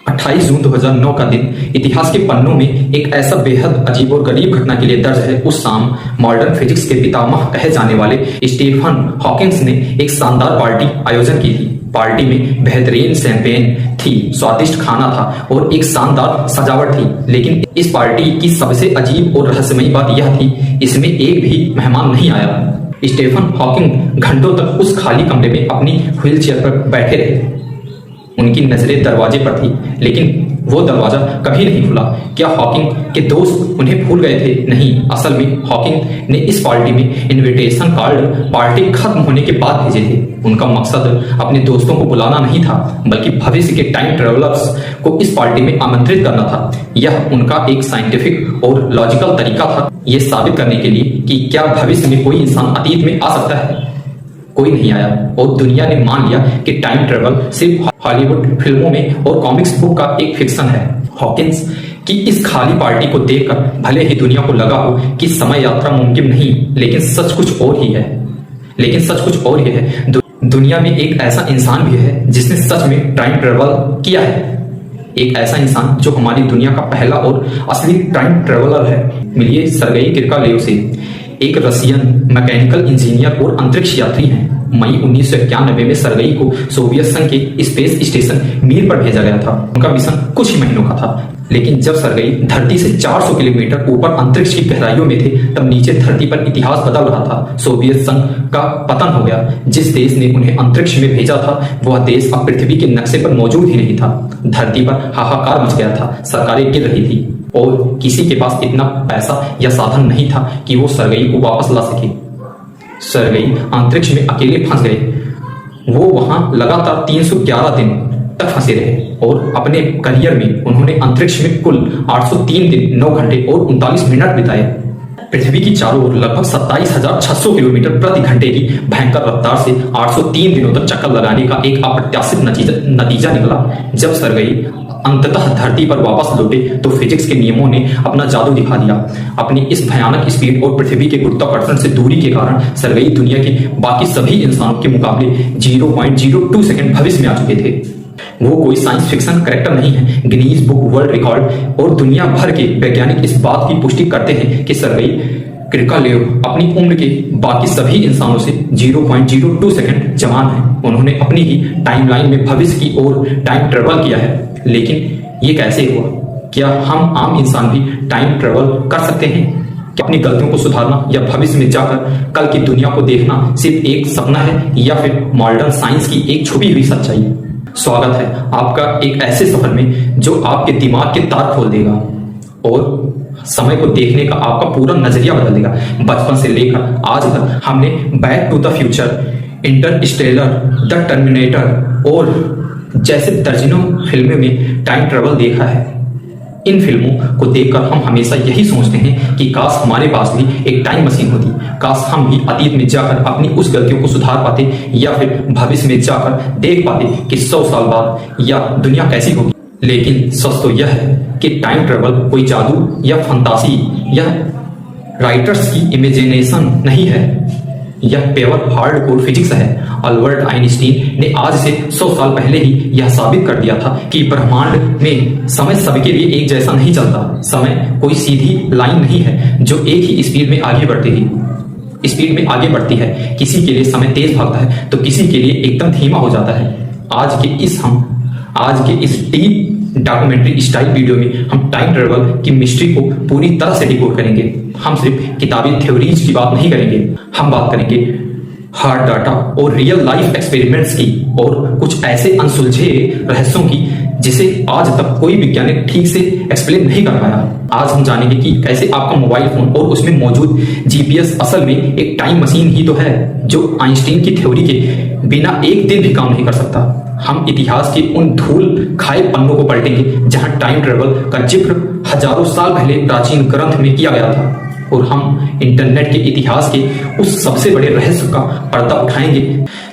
28 जून 2009 का दिन इतिहास के पन्नों में एक ऐसा बेहद अजीब और गरीब घटना के लिए दर्ज है। उस शाम मॉडर्न फिजिक्स के पितामह कहे जाने वाले स्टीफन हॉकिंग्स ने एक शानदार पार्टी आयोजन की थी। पार्टी में बेहतरीन शैंपेन थी, स्वादिष्ट खाना था और एक शानदार सजावट थी। लेकिन इस पार्टी की सबसे अजीब और रहस्यमयी बात यह थी, इसमें एक भी मेहमान नहीं आया। स्टीफन हॉकिंग घंटों तक उस खाली कमरे में अपनी व्हील चेयर पर बैठे रहे। उनकी नजरें दरवाजे पर थी, लेकिन वो दरवाजा कभी नहीं खुला। क्या हॉकिंग के दोस्त उन्हें भूल गए थे? नहीं, असल में हॉकिंग ने इस पार्टी में इनविटेशन कार्ड पार्टी खत्म होने के बाद भेजे थे। उनका मकसद अपने दोस्तों को बुलाना नहीं था, बल्कि भविष्य के टाइम ट्रेवलर्स को इस पार्टी में आमंत्रित करना था। यह उनका एक साइंटिफिक और लॉजिकल तरीका था, यह साबित करने के लिए कि क्या भविष्य में कोई इंसान अतीत में आ सकता है। कोई नहीं आया और दुनिया ने मान लिया कि टाइम ट्रेवल सिर्फ हॉलीवुड फिल्मों में और कॉमिक्स बुक का एक फिक्शन है। हॉकिंस की इस खाली पार्टी को देखकर भले ही दुनिया को लगा हो कि समय यात्रा मुमकिन नहीं, लेकिन सच कुछ और ही है। दुनिया में एक ऐसा इंसान भी है जिसने सच में टाइम ट्रेवल किया है। एक ऐसा इंसान जो हमारी दुनिया का पहला और असली टाइम ट्रेवलर है। मिलिए सर्गेई किरकोलेव से। एक रशियन मैकेनिकल इंजीनियर और अंतरिक्ष यात्री हैं। मई 1991 में सर्गेई को सोवियत संघ के स्पेस स्टेशन मीर पर भेजा गया था। उनका मिशन कुछ ही महीनों का था, लेकिन जब सर्गेई धरती से 400 किलोमीटर ऊपर अंतरिक्ष की गहराइयों में थे, तब नीचे धरती पर इतिहास बदल रहा था। सोवियत संघ का पतन हो गया। जिस देश ने उन्हें अंतरिक्ष में भेजा था, वह देश अब पृथ्वी के नक्शे पर मौजूद ही नहीं था। धरती पर हाहाकार मच गया था, सरकारें गिर रही थी और किसी के पास इतना पैसा या साधन नहीं था कि वो सर्गेई को वापस ला सके। सर्गेई अंतरिक्ष में अकेले फंस गए। वो वहां लगातार 311 दिन तक फंसे रहे और अपने करियर में उन्होंने अंतरिक्ष में कुल 803 दिन 9 घंटे और 39 मिनट बिताए। पृथ्वी की चारों ओर लगभग 27,600 किलोमीटर प्रति घंटे की भयंकर रफ्तार से 803 दिनों तक चक्कर लगाने का एक अप्रत्याशित नतीजा निकला। जब सर्गेई अंततः धरती पर वापस लौटे तो फिजिक्स के नियमों ने अपना जादू दिखा दिया। अपनी इस भयानक स्पीड और पृथ्वी के गुरुत्वाकर्षण से दूरी के कारण सर्गेई दुनिया के बाकी सभी इंसानों के मुकाबले 0.02 सेकंड भविष्य में आ चुके थे। वो कोई साइंस फिक्शन कैरेक्टर नहीं है। गिनीज बुक वर्ल्ड रिकॉर्ड और दुनिया भर के वैज्ञानिक इस बात की पुष्टि करते हैं कि सर्गेई किरकोलेव अपनी उम्र के बाकी सभी इंसानों से 0.02 सेकंड जवान है। उन्होंने अपनी ही टाइमलाइन में भविष्य की ओर टाइम ट्रेवल किया है। लेकिन ये कैसे हुआ? क्या हम आम इंसान भी टाइम ट्रेवल कर सकते हैं? क्या अपनी गलतियों को सुधारना या भविष्य में जाकर कल की दुनिया को देखना सिर्फ एक सपना है या फिर मॉडर्न साइंस की एक छुपी हुई सच्चाई? स्वागत है आपका एक ऐसे सफर में जो आपके दिमाग के तार खोल देगा और समय को देखने का आपका पूरा नजरिया बदल देगा। बचपन से लेकर आज तक हमने Back to the Future, Interstellar, the Terminator और जैसे दर्जनों फिल्मों में टाइम ट्रेवल देखा है। इन फिल्मों को देखकर हम हमेशा यही सोचते हैं कि काश हमारे पास भी एक टाइम मशीन होती, काश हम भी अतीत में जाकर अपनी उस गलतियों को सुधार पाते या फिर भविष्य में जाकर देख पाते कि 100 साल बाद या दुनिया कैसी होगी। लेकिन सच तो यह है कि टाइम ट्रेवल कोई जादू या फंतासी या राइटर्स की इमेजिनेशन नहीं है। यह पेवर हार्डकोर फिजिक्स है। अल्बर्ट आइंस्टीन ने आज से 100 साल पहले ही यह साबित कर दिया था कि ब्रह्मांड में समय सबके लिए एक जैसा नहीं चलता। समय कोई सीधी लाइन नहीं है जो एक ही स्पीड में आगे बढ़ती है। किसी के लिए समय तेज भागता है तो किसी के लिए एकदम धीमा हो जाता है। आज के इस डीप डॉक्यूमेंट्री स्टाइल वीडियो में हम टाइम ट्रेवल की मिस्ट्री को पूरी तरह से डिकोड करेंगे। हम सिर्फ किताबी थ्योरीज की बात नहीं करेंगे, हम बात करेंगे हार्ड डाटा और रियल लाइफ एक्सपेरिमेंट्स की और कुछ ऐसे अनसुलझे रहस्यों की जिसे आज तक कोई वैज्ञानिक ठीक से एक्सप्लेन नहीं कर पाया। आज हम जानेंगे कि कैसे आपका मोबाइल फोन और उसमें मौजूद जीपीएस असल में एक टाइम मशीन ही तो है जो आइंस्टीन की थ्योरी के बिना एक दिन भी काम नहीं कर सकता। हम इतिहास के उन धूल खाए पन्नों को पलटेंगे जहां टाइम ट्रेवल का जिक्र हजारों साल पहले प्राचीन ग्रंथ में किया गया था और हम इंटरनेट के इतिहास के उस सबसे बड़े रहस्य का पर्दा उठाएंगे।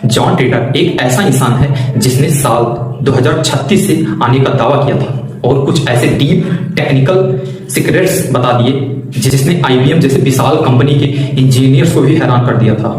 जॉन टिटर एक ऐसा इंसान है जिसने साल 2036 से आने का दावा किया था और कुछ ऐसे डीप टेक्निकल सीक्रेट्स बता दिए जिसने IBM जैसे विशाल कंपनी के इंजीनियर्स को भी हैरान कर दिया था।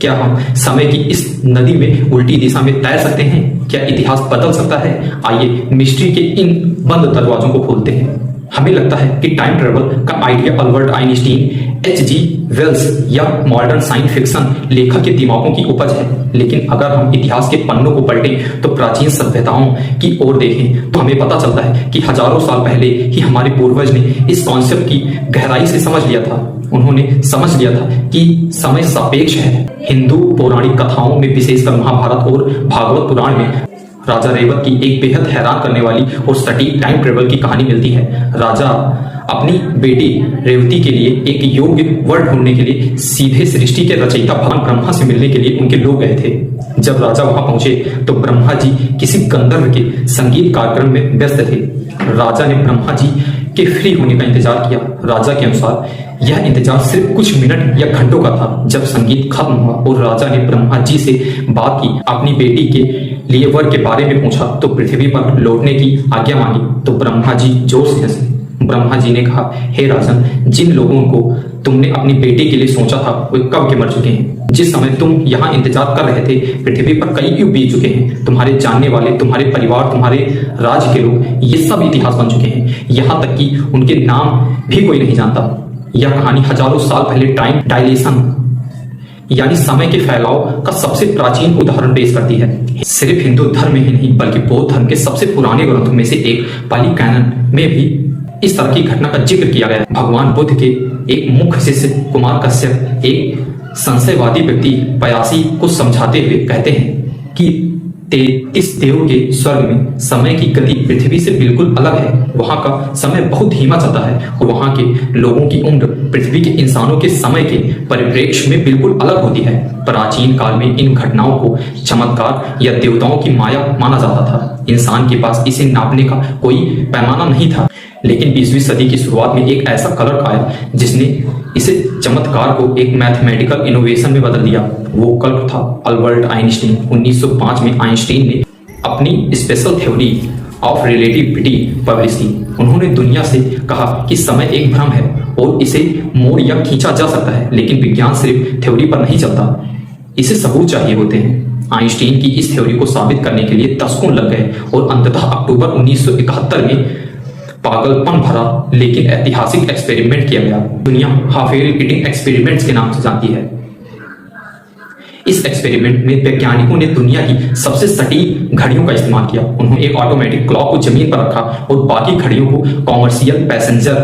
क्या हम समय की इस नदी में उल्टी दिशा में तैर सकते हैं? क्या इतिहास बदल सकता है? आइए मिस्ट्री के इन बंद दरवाजों को खोलते हैं। हमें लगता है कि टाइम ट्रेवल का idea Albert Einstein, H.G. Wells या मॉडर्न साइंस फिक्शन लेखक के दिमागों की उपज है, लेकिन अगर हम इतिहास के पन्नों को पलटें तो प्राचीन सभ्यताओं की ओर देखें तो हमें पता चलता है कि हजारों साल पहले ही हमारे पूर्वज ने इस कॉन्सेप्ट की गहराई से समझ लिया था। उन्होंने समझ लिया था कि समय सापेक्ष है। हिंदू पौराणिक कथाओं में, विशेषकर महाभारत और भागवत पुराण में, राजा रेवत की एक बेहद हैरान करने वाली और सटीक टाइम ट्रेवल की कहानी मिलती है। राजा अपनी बेटी रेवती के लिए एक योग्य वर ढूंढने के लिए सीधे सृष्टि के रचयिता भगवान ब्रह्मा से मिलने के लिए उनके लोग गए थे। जब राजा वहां पहुंचे तो ब्रह्मा जी किसी गंधर्व के संगीत कार्यक्रम में व्यस्त थे। राजा ने ब्रह्मा जी के फ्री होने का इंतजार किया। राजा के अनुसार यह इंतजार सिर्फ कुछ मिनट या घंटों का था। जब संगीत खत्म हुआ और राजा ने ब्रह्मा जी से बात की, अपनी बेटी के लिए वर के बारे में पूछा तो पृथ्वी पर लौटने की आज्ञा मांगी तो ब्रह्मा जी जोर से हंसे। ब्रह्मा जी ने कहा, हे राजन, जिन लोगों को तुमने अपनी बेटी के लिए सोचा था वे कब के मर चुके हैं। जिस समय तुम यहाँ इंतजार कर रहे थे पृथ्वी पर कई युग बीत चुके हैं। तुम्हारे जानने वाले, तुम्हारे परिवार, तुम्हारे राज्य के लोग, ये सब इतिहास बन चुके हैं। यहाँ तक कि उनके नाम भी कोई नहीं जानता। यह कहानी हजारों साल पहले टाइम डायलेशन यानी समय के फैलाव का सबसे प्राचीन उदाहरण पेश करती है। सिर्फ हिंदू धर्म में ही नहीं बल्कि बौद्ध धर्म के सबसे पुराने ग्रंथों में से एक पाली कैनन में भी इस तरह की घटना का जिक्र किया गया है। भगवान बुद्ध के एक मुख्य शिष्य कुमार कश्यप एक संशयवादी व्यक्ति पयासी को समझाते हुए कहते हैं कि 33 देव के स्वर्ग में समय की गति पृथ्वी से बिल्कुल अलग है। वहां का समय बहुत धीमा चलता है और वहां के लोगों की उम्र पृथ्वी के इंसानों के समय के परिप्रेक्ष्य में बिल्कुल अलग होती है। प्राचीन काल में इन घटनाओं को चमत्कार या देवताओं की माया माना जाता था। इंसान के पास इसे नापने का कोई पैमाना नहीं था, लेकिन 20वीं सदी की शुरुआत में एक ऐसा कलर आया जिसने इसे चमत्कार को एक मैथमेटिकल इनोवेशन में बदल दिया। वो कल्प था अल्बर्ट आइंस्टीन। 1905 में आइंस्टीन ने अपनी special theory of relativity publish की। उन्होंने दुनिया से कहा कि समय एक भ्रम है और इसे मोड़ या खींचा जा सकता है, लेकिन विज्ञान सिर्फ थ्योरी पर नहीं चलता, इसे सबूत चाहिए होते हैं। आइंस्टीन की इस थ्योरी को साबित करने के लिए दशकों लग गए और अंततः अक्टूबर 1971 में पागलपन भरा लेकिन ऐतिहासिक एक्सपेरिमेंट किया गया। दुनिया हाफेल ईटिंग एक्सपेरिमेंट्स के नाम से जानती है। इस एक्सपेरिमेंट में वैज्ञानिकों ने दुनिया की सबसे सटीक घड़ियों का इस्तेमाल किया। उन्होंने एक ऑटोमेटिक क्लॉक को जमीन पर रखा और बाकी घड़ियों को कॉमर्शियल पैसेंजर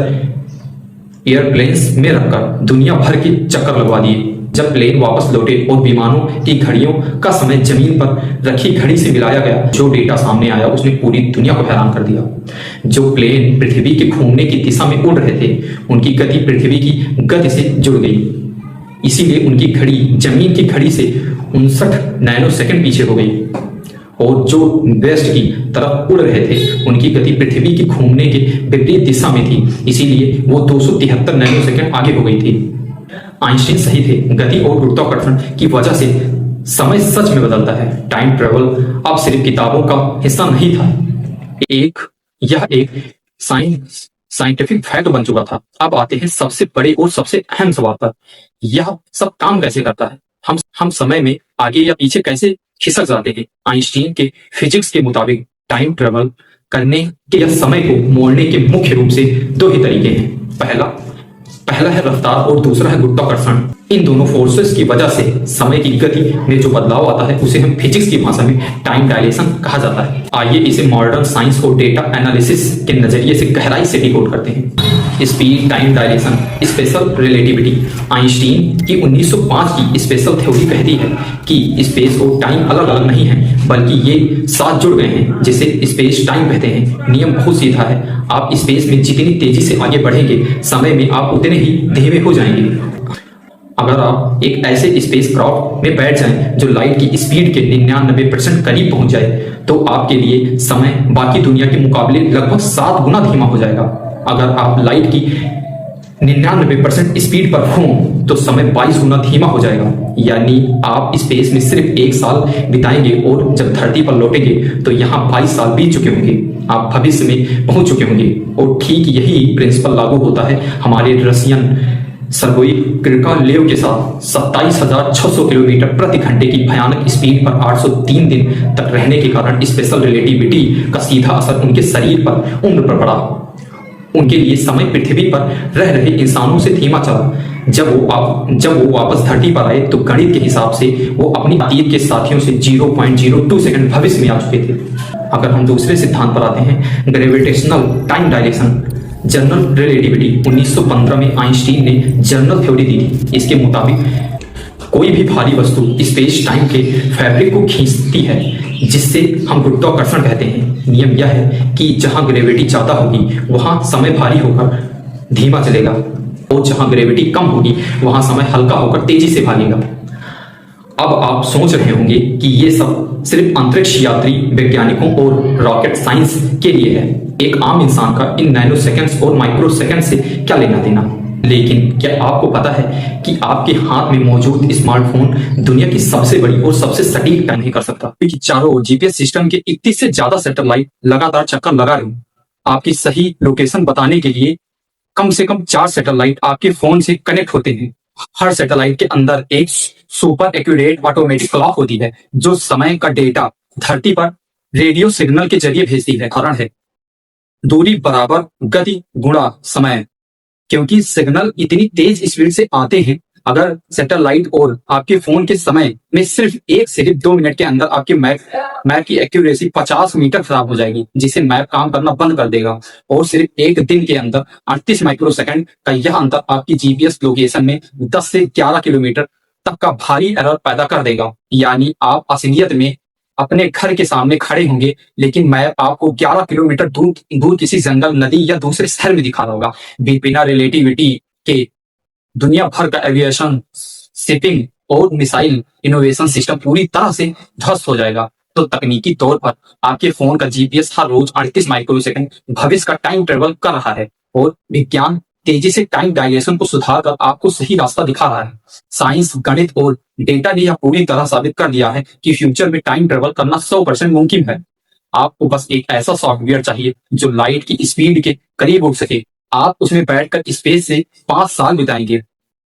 एयरप्लेन्स में रखकर दुनिया भर के चक्कर लगवा दिए। जब प्लेन वापस लौटे और विमानों की घड़ियों का समय जमीन पर रखी घड़ी से मिलाया गया, जो डेटा सामने आया उसने पूरी दुनिया को हैरान कर दिया। जो प्लेन पृथ्वी के घूमने की दिशा में उड़ रहे थे उनकी गति पृथ्वी की गति से जुड़ गई, इसीलिए उनकी घड़ी जमीन की घड़ी से 59 नैनो सेकंड पीछे हो गई। और जो वेस्ट की तरफ उड़ रहे थे उनकी गति पृथ्वी की घूमने के विपरीत दिशा में थी, इसीलिए वो 273 नैनो सेकंड आगे हो गई थी। आइंस्टीन सही थे। गति और गुरुत्वाकर्षण की वजह से समय सच में बदलता है। टाइम ट्रेवल अब सिर्फ किताबों का हिस्सा नहीं था, यह एक साइंटिफिक फैक्ट बन चुका था। अब आते हैं सबसे बड़े और सबसे अहम सवाल पर, यह सब काम कैसे करता है? हम समय में आगे या पीछे कैसे खिसक जाते हैं? आइंस्टीन के फिजिक्स के मुताबिक टाइम ट्रेवल करने के या समय को मोड़ने के मुख्य रूप से दो ही तरीके हैं। पहला है रफ्तार और दूसरा है गुरुत्वाकर्षण। इन दोनों फोर्सेस की वजह से समय की गति में जो बदलाव आता है उसे हम फिजिक्स की भाषा में टाइम डायलेशन कहा जाता है। आइए इसे मॉडर्न साइंस और डेटा एनालिसिस के नजरिए से गहराई से डिकोड करते हैं। Speed time dilation, special relativity. Einstein की 1905 की स्पेशल थ्योरी कहती है कि स्पेस और टाइम अलग अलग नहीं है बल्कि ये साथ जुड़ गए हैं, जिसे स्पेस टाइम कहते हैं। नियम बहुत सीधा है, आप स्पेस में जितनी तेजी से आगे बढ़ेंगे समय में आप उतने ही धीमे हो जाएंगे। अगर आप एक ऐसे स्पेस क्राफ्ट में बैठ जाएं जो लाइट की स्पीड के 99% करीब पहुंच जाए तो आपके लिए समय बाकी दुनिया के मुकाबले लगभग 7 गुना धीमा हो जाएगा। अगर आप लाइट की 99% स्पीड पर हों तो समय 22 गुना धीमा हो जाएगा। यानी आप स्पेस में सिर्फ 1 साल बिताएंगे और जब धरती पर लौटेंगे तो यहाँ 22 साल बीत चुके होंगे, आप भविष्य में पहुंच चुके होंगे। और ठीक यही प्रिंसिपल लागू होता है हमारे रशियन सर्गेई किरकोलेव के साथ 27,600 किलोमीटर प्रति घंटे की भयानक स्पीड पर 803 दिन तक रहने के कारण स्पेशल रिलेटिविटी का सीधा असर उनके शरीर पर, उम्र पर पड़ा। उनके लिए समय पृथ्वी पर रह रहे इंसानों से धीमा चला। जब वो वापस धरती पर आए तो गणित के हिसाब से वो अपनी अतीत के साथियों से 0.02 सेकंड भविष्य में आ चुके थे। अगर हम दूसरे सिद्धांत पर आते हैं, gravitational time dilation, general relativity, 1915 में आइंस्टीन ने जनरल थ्योरी दी थी। इसके मुताबिक कोई भी भारी वस्तु स्पेस टाइम के फैब्रिक को खींचती है, जिससे हम गुरुत्वाकर्षण कहते हैं। नियम यह है कि जहां ग्रेविटी ज्यादा होगी वहां समय भारी होकर धीमा चलेगा, और जहां ग्रेविटी कम होगी वहां समय हल्का होकर तेजी से भागेगा। अब आप सोच रहे होंगे कि ये सब सिर्फ अंतरिक्ष यात्री, वैज्ञानिकों और रॉकेट साइंस के लिए है। एक आम इंसान का इन नैनो सेकेंड्स और माइक्रो सेकेंड से क्या लेना देना। लेकिन क्या आपको पता है कि आपके हाथ में मौजूद स्मार्टफोन दुनिया की सबसे बड़ी और सबसे सटीक टाइम नहीं कर सकता, क्योंकि चारों ओर जीपीएस सिस्टम के 31 से ज्यादा सैटेलाइट लगातार चक्कर लगा रहे हैं। आपकी सही लोकेशन बताने के लिए कम से कम 4 सैटेलाइट आपके फोन से कनेक्ट होते हैं। हर सैटेलाइट के अंदर एक सुपर एक्यूरेट ऑटोमेटिक क्लॉक होती है, जो समय का डेटा धरती पर रेडियो सिग्नल के जरिए भेजती है। कारण है दूरी बराबर गति गुणा समय, क्योंकि सिग्नल इतनी तेज स्पीड से आते हैं। अगर सैटेलाइट और आपके फोन के समय में सिर्फ 1 से 2 मिनट के अंदर आपके मैप की एक्यूरेसी 50 मीटर खराब हो जाएगी, जिससे मैप काम करना बंद कर देगा। और सिर्फ एक दिन के अंदर 38 माइक्रोसेकंड का यह अंतर आपकी जीपीएस लोकेशन में 10 से 11 किलोमीटर तक का भारी एरर पैदा कर देगा। यानी आप असलियत में अपने घर के सामने खड़े होंगे, लेकिन मैप आपको 11 किलोमीटर दूर किसी जंगल, नदी या दूसरे शहर में दिखा रहा होगा। बिना रिलेटिविटी के दुनिया भर का एविएशन, शिपिंग और मिसाइल इनोवेशन सिस्टम पूरी तरह से ध्वस्त हो जाएगा। तो तकनीकी तौर पर आपके फोन का जीपीएस हर रोज 38 माइक्रोसेकंड भविष्य का टाइम ट्रेवल कर रहा है, और विज्ञान तेजी से टाइम डायलेशन को सुधार कर आपको सही रास्ता दिखा रहा है। साइंस, गणित और डेटा ने यह पूरी तरह साबित कर दिया है कि फ्यूचर में टाइम ट्रेवल करना 100% मुमकिन है। आपको बस एक ऐसा सॉफ्टवेयर चाहिए जो लाइट की स्पीड के करीब उड़ सके। आप उसमें बैठकर स्पेस से 5 साल बिताएंगे।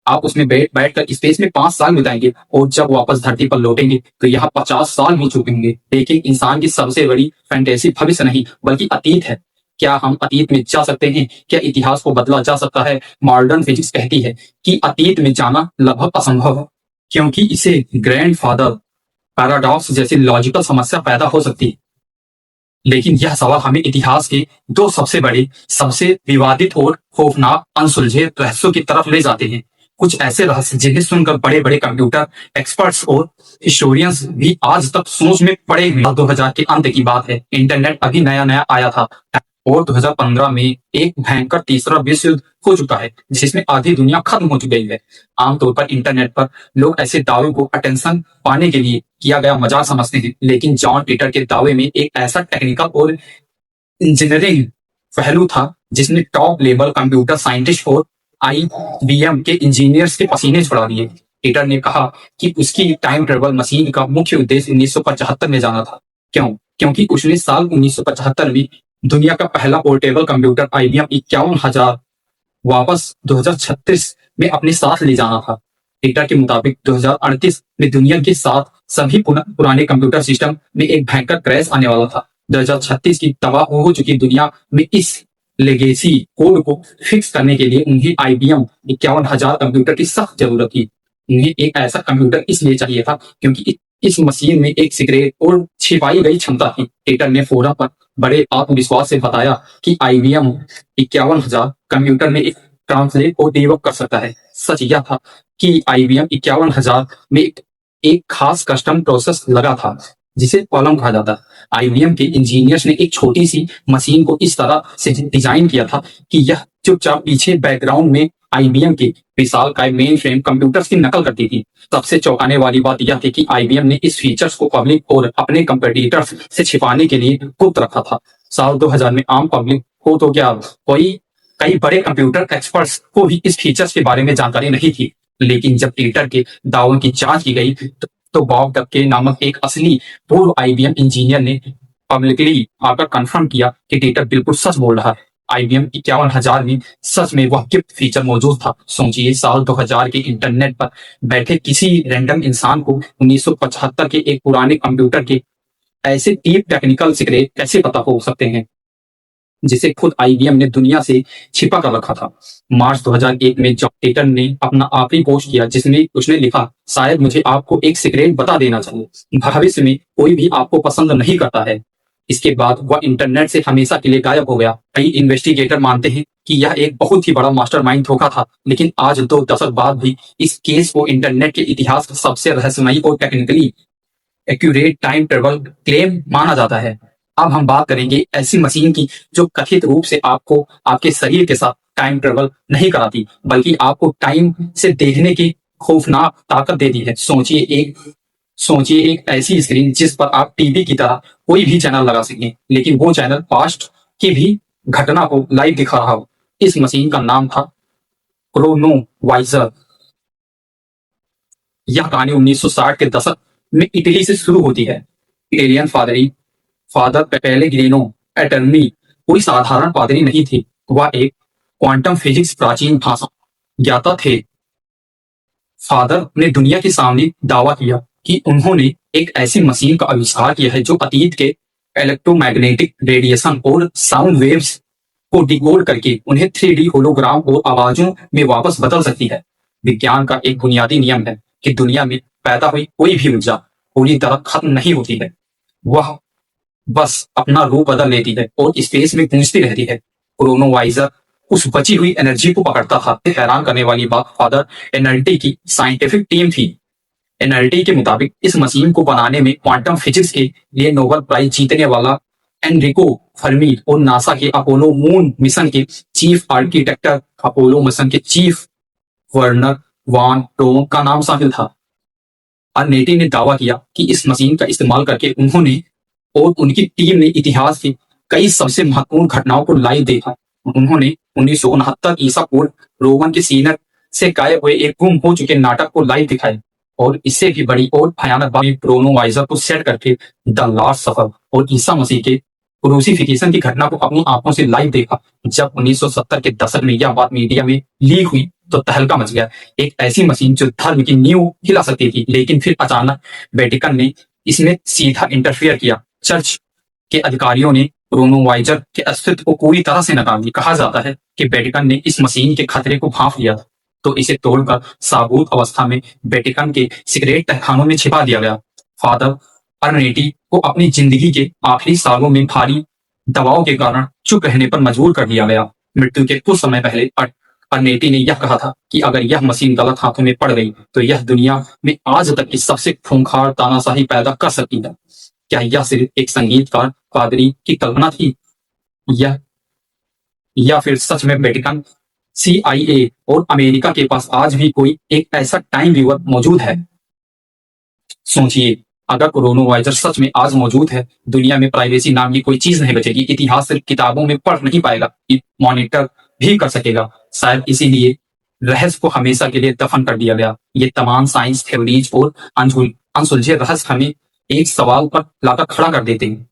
आप उसमें बैठकर स्पेस में 5 साल बिताएंगे, और जब वापस धरती पर लौटेंगे तो यहाँ 50 साल हो चुके होंगे। लेकिन इंसान की सबसे बड़ी फैंटेसी भविष्य नहीं बल्कि अतीत है। क्या हम अतीत में जा सकते हैं? क्या इतिहास को बदला जा सकता है? मॉडर्न फिजिक्स कहती है कि अतीत में जाना लगभग असंभव है, क्योंकि इसे ग्रैंडफादर पैराडॉक्स जैसी लॉजिकल समस्या पैदा हो सकती है। लेकिन यह सवाल हमें इतिहास के 2 सबसे बड़े, सबसे विवादित और खौफनाक अनसुलझे रहस्यों की तरफ ले जाते हैं। कुछ ऐसे रहस्य जिन्हें सुनकर बड़े बड़े कंप्यूटर एक्सपर्ट्स और हिस्टोरियंस भी आज तक सोच में पड़े हुए। 2000 के अंत की बात है, इंटरनेट अभी नया नया आया था, और 2015 में एक भयंकर तीसरा विश्व युद्ध हो चुका है, जिसमें आधी दुनिया खत्म हो चुकी है। आमतौर पर इंटरनेट पर लोग ऐसे दावे को अटेंशन पाने के लिए किया गया मजाक समझते हैं, लेकिन जॉन टिटर के दावे में एक ऐसा टेक्निकल और इंजीनियरिंग पहलू था जिसने टॉप लेवल कंप्यूटर साइंटिस्ट और IBM के इंजीनियर्स के पसीने छुड़ा दिए। टिटर ने कहा कि उसकी टाइम ट्रेवल मशीन का मुख्य उद्देश्य 1975 में जाना था। क्योंकि उसने साल 1975 में दुनिया का पहला पोर्टेबल कंप्यूटर IBM 51,000 वापस 2036 में अपने साथ ले जाना था। टिटर के मुताबिक 2038 में दुनिया के साथ सभी पुराने कंप्यूटर सिस्टम में एक भयंकर क्रैश आने वाला था। 2036 की तबाह हो चुकी दुनिया में इस लेगेसी कोड को फिक्स करने के लिए उन्हें IBM 51,000 कंप्यूटर की सख्त जरूरत थी। उन्हें एक ऐसा कंप्यूटर इसलिए चाहिए था क्योंकि इस मशीन में एक सीक्रेट और छिपाई गई क्षमता थी। टिटर ने फोरम पर बड़े आत्मविश्वास से बताया कि IBM 51,000 कंप्यूटर में एक ट्रांसलेट और डीबग कर सकता है। सच यह था कि IBM 51,000 में एक खास कस्टम प्रोसेस लगा था जिसे कॉलम कहा जाता है। IBM के इंजीनियर्स ने एक छोटी सी मशीन को इस तरह से डिजाइन किया था कि यह चुपचाप पीछे बैकग्राउंड में IBM के विशालकाय मेन फ्रेम कंप्यूटर्स की नकल करती थी। सबसे चौंकाने वाली बात यह थी कि IBM ने इस फीचर्स को पब्लिक और अपने कंपटीटर्स से छिपाने के लिए गुप्त रखा था। साल 2000 में आम पब्लिक को तो क्या, कई बड़े कंप्यूटर एक्सपर्ट्स को भी इस फीचर्स के बारे में जानकारी नहीं थी। लेकिन जब टिटर के दावों की जांच की गई तो बॉब डबके नामक एक असली पूर्व IBM इंजीनियर ने पब्लिकली आकर कंफर्म किया कि टिटर बिल्कुल सच बोल रहा है। IBM 51,000 में सच में वह गिफ्ट फीचर मौजूद था। सोचिए साल 2000 के इंटरनेट पर बैठे किसी रैंडम इंसान को 1975 के एक पुराने कंप्यूटर के ऐसे डीप टेक्निकल सीक्रेट कैसे पता हो सकते हैं जिसे खुद IBM ने दुनिया से छिपा कर रखा था। मार्च 2001 में जॉन टेटर ने अपना आखिरी पोस्ट किया जिसमें उसने लिखा, शायद मुझे आपको एक सीक्रेट बता देना चाहिए, भविष्य में कोई भी आपको पसंद नहीं करता है। इसके बाद वह इंटरनेट से हमेशा के लिए गायब हो गया। कई इन्वेस्टिगेटर मानते हैं कि यह एक बहुत ही बड़ा मास्टरमाइंड धोखा था, लेकिन आज 2 दशक बाद भी इस केस को इंटरनेट के इतिहास का सबसे रहस्यमयी और technically accurate time travel claim माना जाता है। अब हम बात करेंगे ऐसी मशीन की जो कथित रूप से आपको आपके शरीर के साथ टाइम ट्रेवल नहीं कराती, बल्कि आपको टाइम से देखने की खौफनाक ताकत देती है। सोचिए एक ऐसी स्क्रीन जिस पर आप टीवी की तरह कोई भी चैनल लगा सकें, लेकिन वो चैनल पास्ट की भी घटना को लाइव दिखा रहा हो। इस मशीन का नाम था क्रोनोवाइजर। यह कहानी 1960 के दशक में इटली से शुरू होती है। इटालियन फादर पेलेग्रिनो एटर्नी कोई साधारण पादरी नहीं थे, वह एक क्वांटम फिजिक्स प्राचीन भाषा ज्ञाता थे। फादर ने दुनिया के सामने दावा किया कि उन्होंने एक ऐसी मशीन का आविष्कार किया है जो अतीत के इलेक्ट्रोमैग्नेटिक रेडिएशन और साउंड वेव्स को डिकोड करके उन्हें 3D होलोग्राम और आवाजों में वापस बदल सकती है। विज्ञान का एक बुनियादी नियम है कि दुनिया में पैदा हुई कोई भी ऊर्जा पूरी तरह खत्म नहीं होती है, वह बस अपना रूप बदल लेती है और स्पेस में गूंजती रहती है। क्रोनोवाइजर उस बची हुई एनर्जी को पकड़ता था। हैरान करने वाली बात फादर एनर्टी की साइंटिफिक टीम थी। एनर्टी के मुताबिक इस मशीन को बनाने में क्वांटम फिजिक्स के लिए नोबेल प्राइज जीतने वाला एनरिको फर्मी और नासा के अपोलो मून मिशन के चीफ आर्किटेक्टर अपोलो मिशन के चीफ वर्नर वान टोम का नाम शामिल था। अर्नेटी ने दावा किया कि इस मशीन का इस्तेमाल करके उन्होंने और उनकी टीम ने इतिहास की कई सबसे महत्वपूर्ण घटनाओं को लाइव देखा। उन्होंने 1969 ईसा पूर्व रोमन के सीनर से गायब हुए एक गुम हो चुके नाटक को लाइव दिखाए और इससे भी बड़ी और भयानक बात क्रोनोवाइजर को सेट करके द लास्ट सफर और ईसा मसीह के क्रूसिफिकेशन की घटना को अपनी आंखों से लाइव देखा। जब 1970 के दशक में यह बात मीडिया में लीक हुई तो तहलका मच गया। एक ऐसी मशीन जो धर्म की नींव हिला सकती थी, लेकिन फिर अचानक वेटिकन ने इसमें सीधा इंटरफेयर किया। चर्च के अधिकारियों ने क्रोनोवाइजर के अस्तित्व को पूरी तरह से नकार दिया। कहा जाता है कि वेटिकन ने इस मशीन के खतरे को भांप लिया था, तो इसे तोड़कर साबुत अवस्था में वेटिकन के सीक्रेट तहखानों में छिपा दिया गया। फादर अर्नेटी को अपनी जिंदगी के आखिरी सालों में भारी दबाव के कारण चुप रहने पर मजबूर कर दिया गया। मृत्यु के कुछ समय पहले अर्नेटी ने यह कहा था कि अगर यह मशीन गलत हाथों में पड़ गई तो यह दुनिया में आज तक की सबसे खूंखार तानाशाही पैदा कर सकती है। क्या यह सिर्फ एक संगीतकार पादरी की कल्पना थी या फिर सच में वेटिकन, CIA और अमेरिका के पास आज भी कोई एक ऐसा टाइम व्यूअर मौजूद है? सोचिए, अगर क्रोनोवाइजर सच में आज मौजूद है, दुनिया में प्राइवेसी नाम की कोई चीज नहीं बचेगी। इतिहास सिर्फ किताबों में पढ़ नहीं पाएगा, मॉनिटर भी कर सकेगा। शायद इसीलिए रहस्य को हमेशा के लिए दफन कर दिया गया। ये तमाम साइंस थ्योरीज और अनसुलझे रहस्य हमें एक सवाल पर लाकर खड़ा कर देते हैं।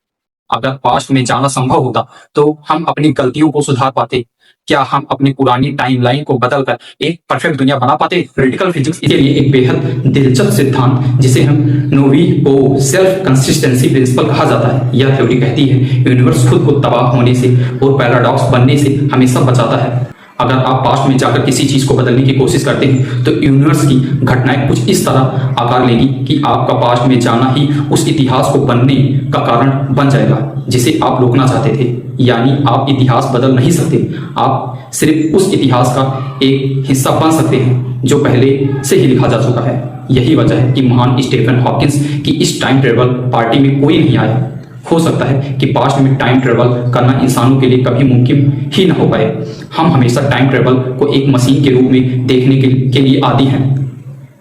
अगर पास्ट में जाना संभव होता तो हम अपनी गलतियों को सुधार पाते। क्या हम अपनी पुरानी टाइमलाइन को बदलकर एक परफेक्ट दुनिया बना पाते? क्रिटिकल फिजिक्स के लिए एक बेहद दिलचस्प सिद्धांत जिसे हम नोविको सेल्फ कंसिस्टेंसी प्रिंसिपल कहा जाता है। यह थ्योरी कहती है यूनिवर्स खुद को तबाह होने से और पैराडॉक्स बनने से हमेशा बचाता है। अगर आप पास्ट में जाकर किसी चीज को बदलने की कोशिश करते हैं तो यूनिवर्स की घटनाएं कुछ इस तरह आकार लेगी कि आपका पास्ट में जाना ही उस इतिहास को बनने का कारण बन जाएगा जिसे आप रोकना चाहते थे। यानी आप इतिहास बदल नहीं सकते, आप सिर्फ उस इतिहास का एक हिस्सा बन सकते हैं जो पहले से ही लिखा जा चुका है। यही वजह है कि महान स्टीफन हॉकिंस की इस टाइम ट्रेवल पार्टी में कोई नहीं आया। हो सकता है कि पास्ट में टाइम ट्रेवल करना इंसानों के लिए कभी मुमकिन ही न हो पाए। हम हमेशा टाइम ट्रेवल को एक मशीन के रूप में देखने के लिए आदी हैं,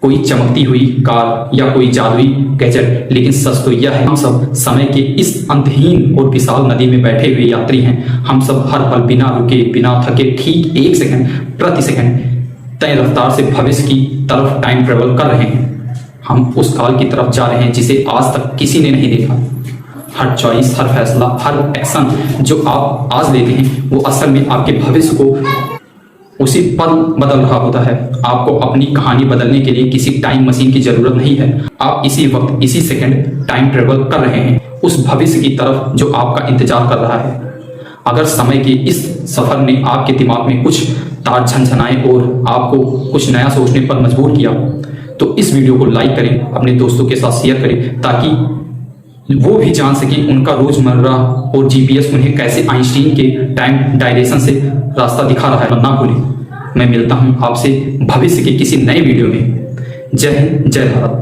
कोई चमकती हुई कार या कोई जादुई गैजेट। लेकिन सच तो यह है हम सब समय के इस अंतहीन और विशाल नदी में बैठे हुए यात्री हैं। हम सब हर पल बिना रुके बिना थके ठीक 1 सेकंड प्रति सेकंड तय रफ्तार से भविष्य की तरफ टाइम ट्रेवल कर रहे हैं। हम उस काल की तरफ जा रहे हैं जिसे आज तक किसी ने नहीं देखा। हर चॉइस, हर फैसला, हर एक्शन जो आप आज लेते हैं वो असल में आपके भविष्य को उसी पल बदल रहा होता है। आपको अपनी कहानी बदलने के लिए किसी टाइम मशीन की जरूरत नहीं है। आप इसी वक्त, इसी सेकंड टाइम ट्रेवल कर रहे हैं उस भविष्य की तरफ जो आपका इंतजार कर रहा है। अगर समय के इस सफर ने आपके दिमाग में कुछ तार झनझनाए और आपको कुछ नया सोचने पर मजबूर किया, तो इस वीडियो को लाइक करें, अपने दोस्तों के साथ शेयर करें, ताकि वो भी जान सके उनका रोजमर्रा और जीपीएस उन्हें कैसे आइंस्टीन के टाइम डायरेक्शन से रास्ता दिखा रहा है। ना भूलें, मैं मिलता हूं आपसे भविष्य के किसी नए वीडियो में। जय हिंद, जय भारत।